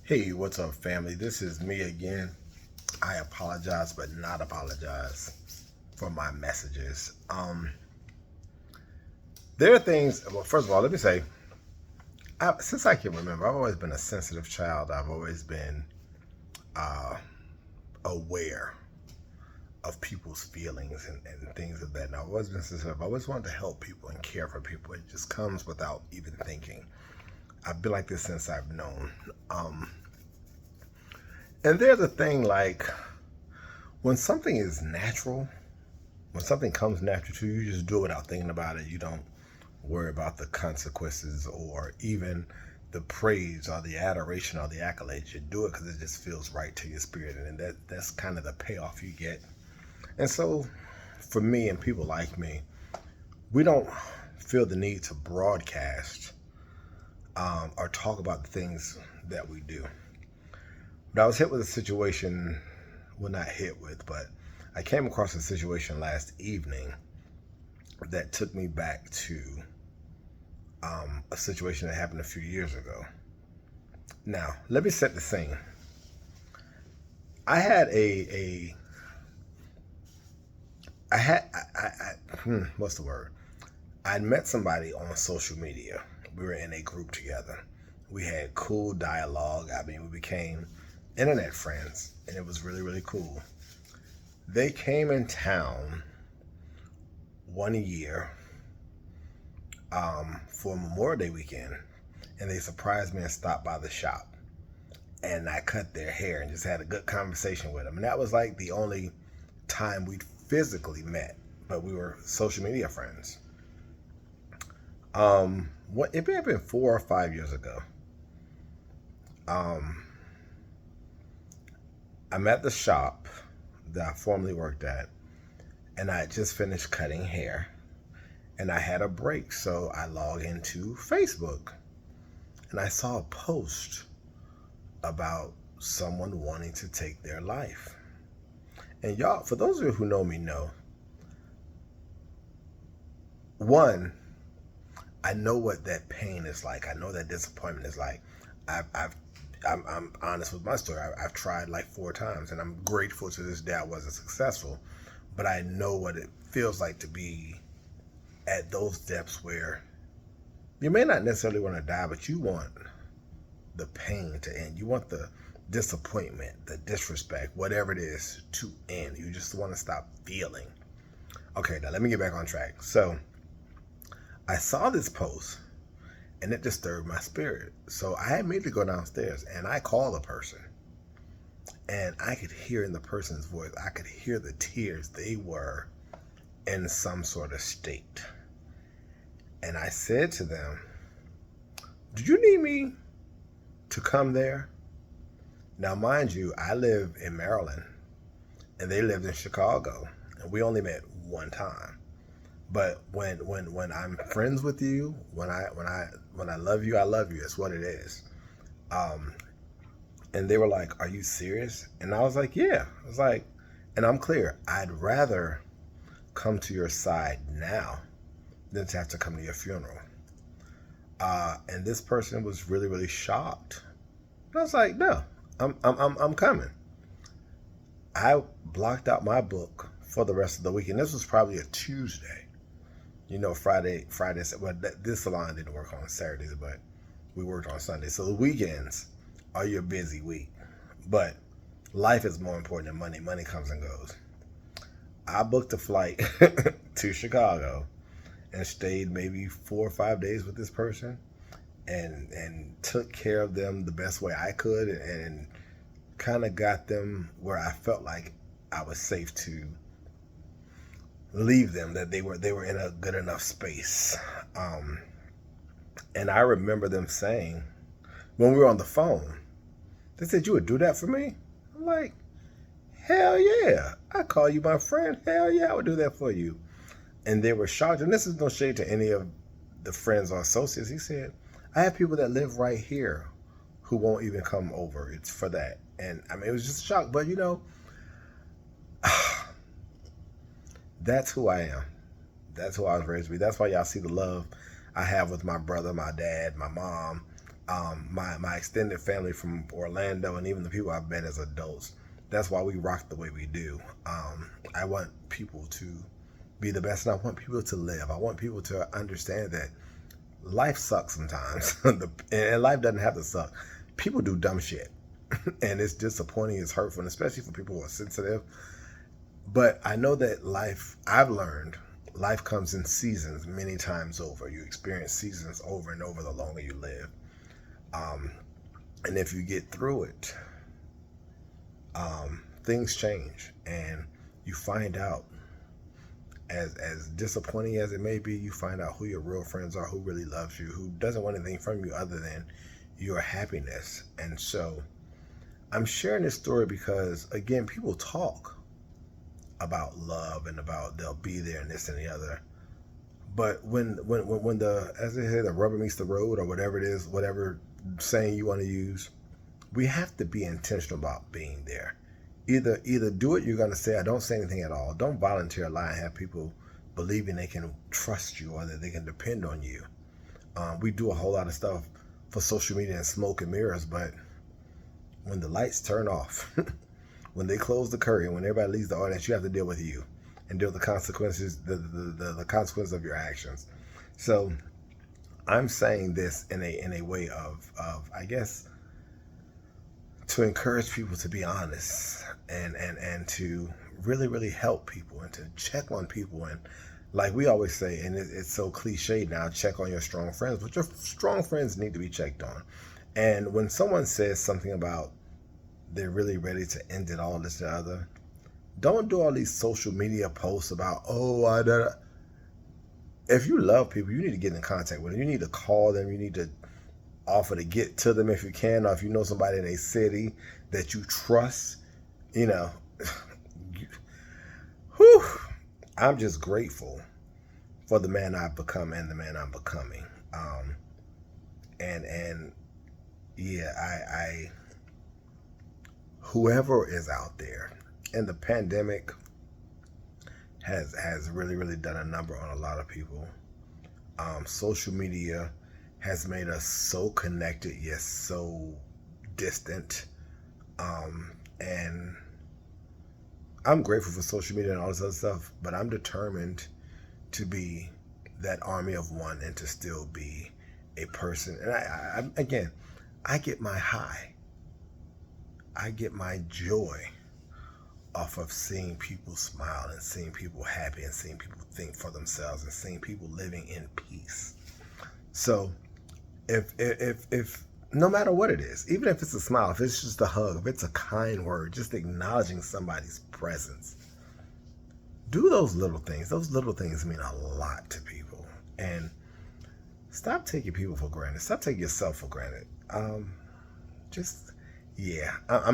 Hey, what's up, family? This is me again. I apologize, but not apologize for my messages. There are things. Well, first of all, let me say, since I can remember, I've always been a sensitive child. I've always been uh, aware of people's feelings and things of that. And I've always been sensitive. I always wanted to help people and care for people. It just comes without even thinking. I've been like this since I've known. And there's a thing like when something is natural, when something comes natural to you, you just do it without thinking about it. You don't worry about the consequences or even the praise or the adoration or the accolades. You do it because it just feels right to your spirit, and that's kind of the payoff you get. And so, for me and people like me, we don't feel the need to broadcast or talk about the things that we do. But I was hit with a situation, well, not hit with, but I came across a situation last evening that took me back to a situation that happened a few years ago. Now, let me set the scene. I had what's the word? I'd met somebody on social media. We were in a group together. We had cool dialogue. I mean, we became internet friends, and it was really, really cool. They came in town one year for Memorial Day weekend, and they surprised me and stopped by the shop. And I cut their hair and just had a good conversation with them. And that was like the only time we'd physically met, but we were social media friends. It may have been 4 or 5 years ago. I'm at the shop that I formerly worked at, and I had just finished cutting hair, and I had a break, so I logged into Facebook, and I saw a post about someone wanting to take their life. And y'all, for those of you who know me, know, one, I know what that pain is like. I know that disappointment is like. I'm honest with my story. I've tried like 4 times, and I'm grateful to this day I wasn't successful. But I know what it feels like to be at those depths where you may not necessarily want to die, but you want the pain to end. You want the disappointment, the disrespect, whatever it is, to end. You just want to stop feeling. Okay, now let me get back on track. So I saw this post, and it disturbed my spirit. So I had made to go downstairs, and I called the person, and I could hear in the person's voice, I could hear the tears. They were in some sort of state. And I said to them, "Do you need me to come there?" Now, mind you, I live in Maryland, and they lived in Chicago, and we only met one time. But when I'm friends with you, when I love you, I love you. It's what it is. And they were like, "Are you serious?" And I was like, "Yeah." I was like, and I'm clear. I'd rather come to your side now than to have to come to your funeral. And this person was really, really shocked. And I was like, "No, I'm coming." I blocked out my book for the rest of the week, and this was probably a Tuesday. You know, Friday. Well, this salon didn't work on Saturdays, but we worked on Sundays. So the weekends are your busy week. But life is more important than money. Money comes and goes. I booked a flight to Chicago and stayed maybe 4 or 5 days with this person, and took care of them the best way I could, and kind of got them where I felt like I was safe to leave them, that they were in a good enough space. And I remember them saying, when we were on the phone, they said, "You would do that for me?" I'm like, "Hell yeah. I call you my friend. Hell yeah, I would do that for you." And they were shocked. And this is no shade to any of the friends or associates. He said, "I have people that live right here who won't even come over. It's for that." And I mean, it was just a shock. But you know, that's who I am. That's who I was raised to be. That's why y'all see the love I have with my brother, my dad, my mom, My extended family from Orlando, and even the people I've met as adults. That's why we rock the way we do. I want people to be the best, and I want people to live. I want people to understand that life sucks sometimes, and life doesn't have to suck. People do dumb shit, and it's disappointing, it's hurtful, and especially for people who are sensitive. But I know that life, I've learned, life comes in seasons many times over. You experience seasons over and over the longer you live. Um, and if you get through it, things change, and you find out, as disappointing as it may be, you find out who your real friends are, who really loves you, who doesn't want anything from you other than your happiness. And so I'm sharing this story because, again, people talk about love and about they'll be there and this and the other. But when the, as they say, the rubber meets the road, or whatever it is, whatever saying you want to use, we have to be intentional about being there. Either do what you're going to say, or don't say anything at all. Don't volunteer a lie and have people believing they can trust you or that they can depend on you. We do a whole lot of stuff for social media and smoke and mirrors, but when the lights turn off, when they close the curtain, when everybody leaves the audience, you have to deal with you and deal with the consequences, the consequences of your actions. So I'm saying this in a way of I guess, to encourage people to be honest and to really help people and to check on people. And like we always say, and it's so cliche now, check on your strong friends, but your strong friends need to be checked on. And when someone says something about they're really ready to end it all, this and the other, don't do all these social media posts about, if you love people, you need to get in contact with them. You need to call them. You need to offer to get to them if you can, or if you know somebody in a city that you trust, you know. Whew, I'm just grateful for the man I've become and the man I'm becoming. And yeah, I whoever is out there, and the pandemic has really done a number on a lot of people. Social media has made us so connected yet so distant. And I'm grateful for social media and all this other stuff, but I'm determined to be that army of one and to still be a person. And I get my high, I get my joy off of seeing people smile and seeing people happy and seeing people think for themselves and seeing people living in peace. So if no matter what it is, even if it's a smile, if it's just a hug, if it's a kind word, just acknowledging somebody's presence, do those little things. Those little things mean a lot to people. And stop taking people for granted. Stop taking yourself for granted. I'm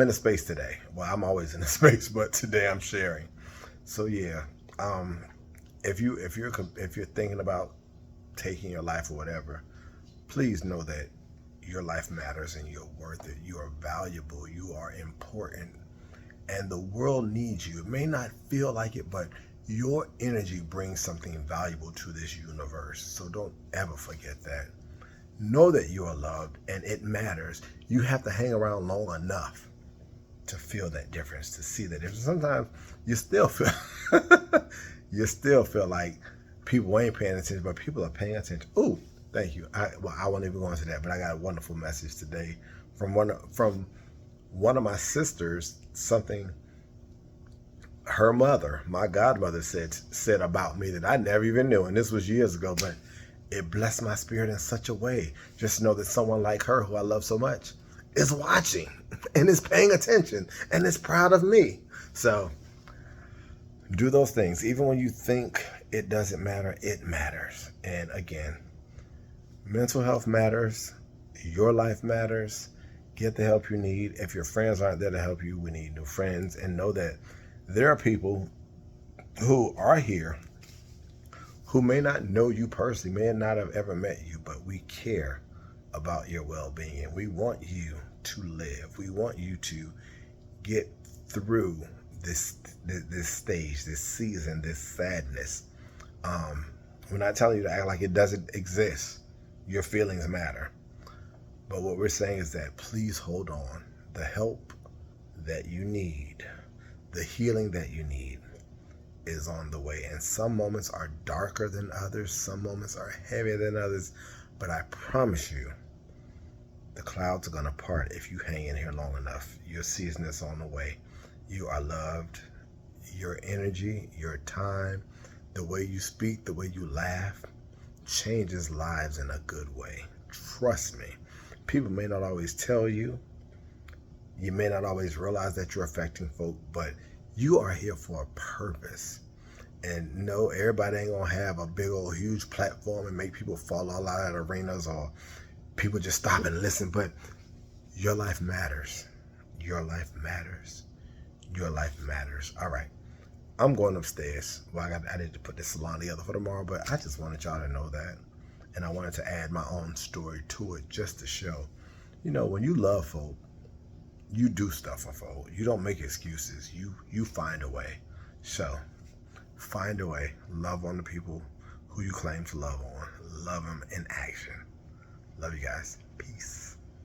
in a space today. Well, I'm always in a space, but today I'm sharing. So yeah, if you're thinking about taking your life or whatever, please know that your life matters and you're worth it. You are valuable. You are important. And the world needs you. It may not feel like it, but your energy brings something valuable to this universe. So don't ever forget that. Know that you are loved and it matters. You have to hang around long enough to feel that difference, to see that difference. Sometimes you still feel like people ain't paying attention, but people are paying attention. Ooh, thank you. I won't even go into that, but I got a wonderful message today from one of my sisters. Something her mother, my godmother, said about me that I never even knew, and this was years ago, but it blessed my spirit in such a way. Just know that someone like her, who I love so much, is watching and is paying attention and is proud of me. So do those things. Even when you think it doesn't matter, it matters. And again, mental health matters. Your life matters. Get the help you need. If your friends aren't there to help you, we need new friends. And know that there are people who are here who may not know you personally, may not have ever met you, but we care about your well-being. And we want you to live. We want you to get through this stage, this season, this sadness. We're not telling you to act like it doesn't exist. Your feelings matter. But what we're saying is that please hold on. The help that you need, the healing that you need is on the way. And some moments are darker than others, some moments are heavier than others. But I promise you, the clouds are going to part if you hang in here long enough. Your season is on the way. You are loved. Your energy, your time, the way you speak, the way you laugh changes lives in a good way. Trust me. People may not always tell you. You may not always realize that you're affecting folk, but you are here for a purpose. And no, everybody ain't gonna have a big old huge platform and make people fall all out of arenas or people just stop and listen. But your life matters. Your life matters. Your life matters. All right. I'm going upstairs. Well, I need to put this salon together for tomorrow, but I just wanted y'all to know that. And I wanted to add my own story to it just to show, when you love folk, you do stuff for folk. You don't make excuses. You find a way. So find a way. Love on the people who you claim to love on. Love them in action. Love you guys. Peace.